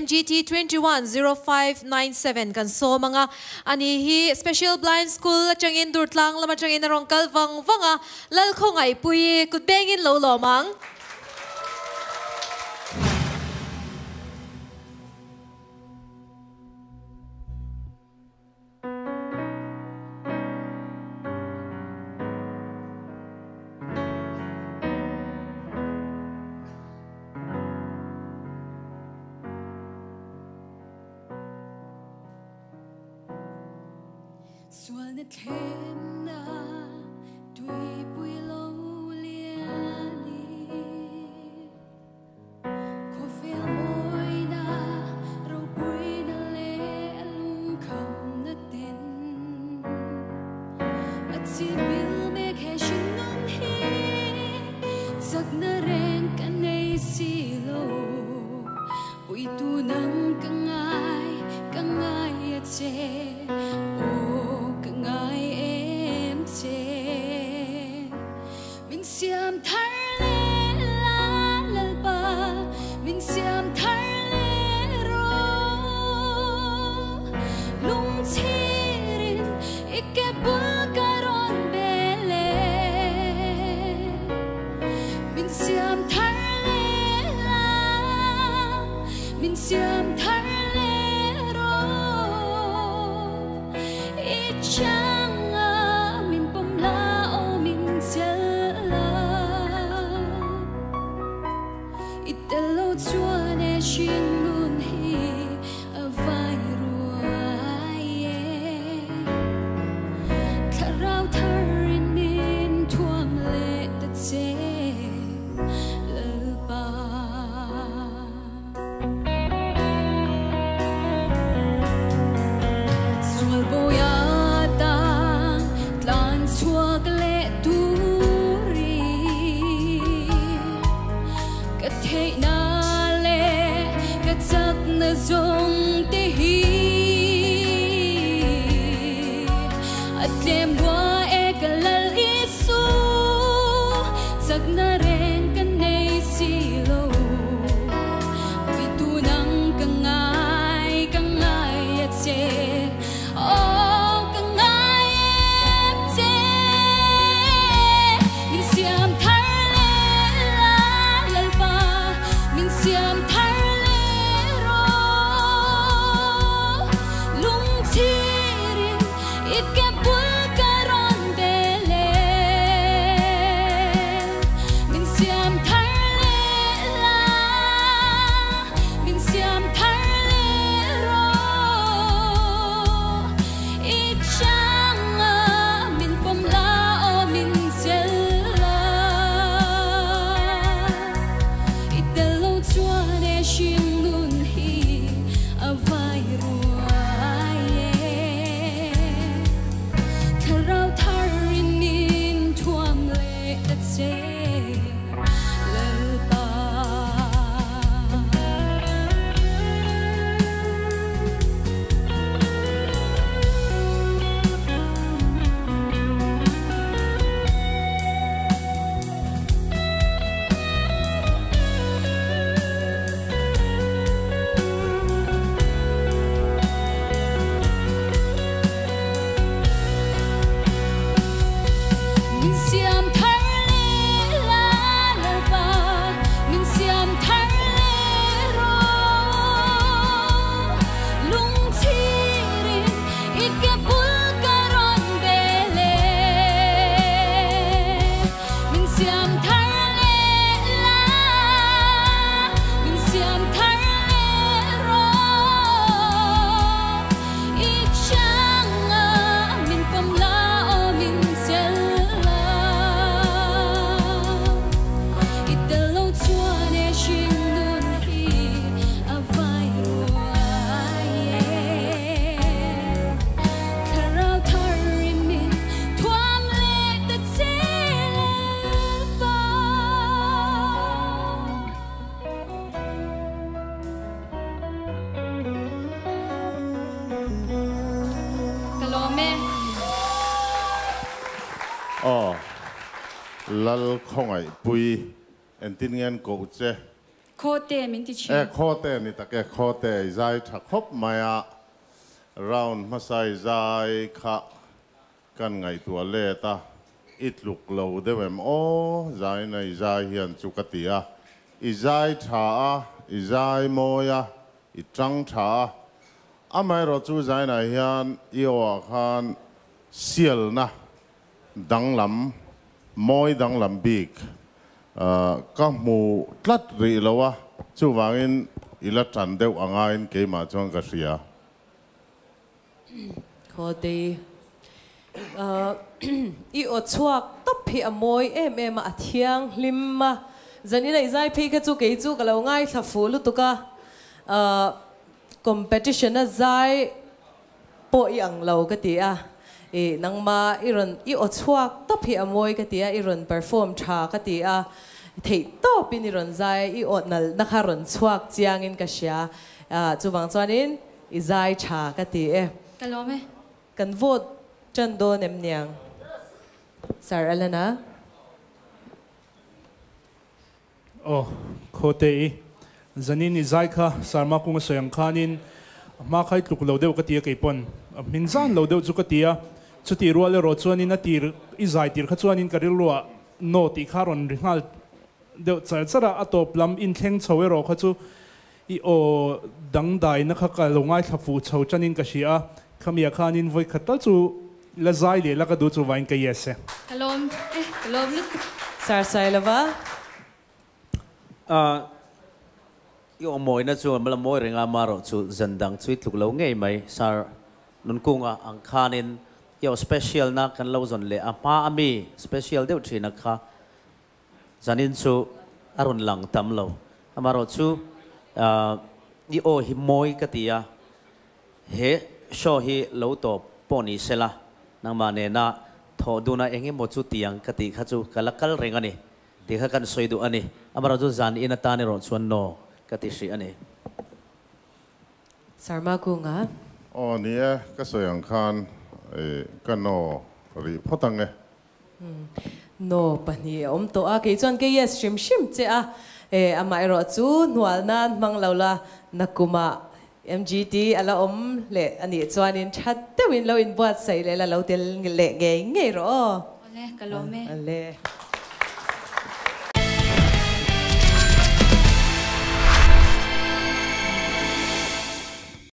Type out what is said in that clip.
MGT 210597 kan so mga ani hi special blind school changin durtlang lama changin narong kalwang wanga lalkhongai pui kutbengin lo lomang Xuân thêm na tuy bụi lâu liên có vẻ môi na râu bụi na lệ lung không na tin at si bil me khe shin non hi giấc na reng cả nay si lo bụi tu nắng cả ngai che Siam thar le la la ba min siam thar le ro lung chirin ikke bulgaron bele min siam thar le la min siam thar le ro ichang min pom la o min zel Itelo chuan e shin mun hi a vai ruaye Karau tharin min thuam le ta che ba Sual boya ta tlan chuak le tu Thế na lệ các giấc na dùng tê hi at lem qua e cả lal isu giấc na ren kan nei si lo vì tu nang kang ngai at che oh kang ngai em che min siam Siam thar le ro lung chirin ikke bulgaron bele min siam thar le la min siam thar le ro ichang min pom la o min zel Chuan e shin nun hi a vai ruaye Karau tharin min thuam le ta che le ba Min siam thar le la la ba min siam thar le ro lung chirin ikke bulgaron bele min siam thar le la min siam thar le ro ichang min pom la o min zel lal khongai pui entin ngan ko che โคเตมินติชิ โคเตนี่ตะแกโคเตใจถักคบมายะเรามาใส่ใจขะกันไงตัวเล่ตาอิดลุกเหลาเดวมโอ้ใจในใจเฮียนจุกติอาอีใจชาอีใจโมยาอีจังชาอาไม่รอจูใจในเฮียนอีโอคันเสียลนะดังลำมอยดังลำบิกก็มูตัดรีแล้ววะชูวางินอิลัดจันเดวอ่างอินเกมาจงกษียโคดีอีอดชวกตับพี่อมวยมาเทียงลิมมาจันนี่ในใจพี่ก็จูเกจูกับเราง่ายสับฟูลุตุกะcompetition น่ะใจปอยอังเราก็ตีอ่ะนังมาอีอดชวกตับพี่อมวยก็ตีอ่ะperform ชาก็ตีอ่ะเที่ยวต่อปีนี้รอนใจอีอดนั่นนักรอนชวกจียงอินก็เชียจูวังจวนินอีใจชาก็ตีกะโลไหมกันโหวตจันโดเนมเนียงสารอะไรนะโอ้โคเตอีจันนี่ใจค่ะสารมาคุงสยังขานินมาใครถูกเราเดียวกตีกี่ปนมินซันเราเดียวจุกตีอ่ะชุดที่รัวเลยรถชวนินนาทีอีใจตีร์ขจวนินกระดิรัวโนติคารอนริงาเดี๋ยวจะสระอัตบลำอินเทงชาวเวโรขจูอีโอดังได้นะคะก็ลงง่ายขับฟูชาวจันนินกษีอ่ะขมีอาคานินไว้ขัดตั้งจูละใจเลยแล้วก็ดูจูวันกันเยสกะโลมกะโลมลึกสารใส่ละวะอยู่อมวยนะจูมันละมวยเรื่องอามาร์จูจันดังชีวิตลูกเราไงไหมสารนุนกุ้งอังคานินอยู่สเปเชียลนักกันเราจนเลยป้ามีสเปเชียลเดี๋ยวทีนักค่ะจันนินจูอรุณหลังตำเราอามาร์จูยี่โอหิมวยกติยาเฮโชฮิเหลาตบปนิเซละนังมาเนน่าทอดูน่าเองหมดจุดยังกติข้าจูกัลกัลเริงอันนี้ที่ข้ากันสวยดูอันนี้อามาร์จูจันอินตานิรอนชวนโนกติสีอันนี้สารมากุงอ่ะอ๋อนี่ก็สวยอย่างคันกันโนรีพอตังเงโนปนี่อมโตอาเกจวนเกยสชิมเจ้าอามาอิรอจูนัวนันมังลาวลานักกุมาMGT อะไรเละอันนี้จวนนินชัดแต่วินเราอินบวชใส่เลยแล้วเราเตลเละไงรอเล่กะโลไหมเละ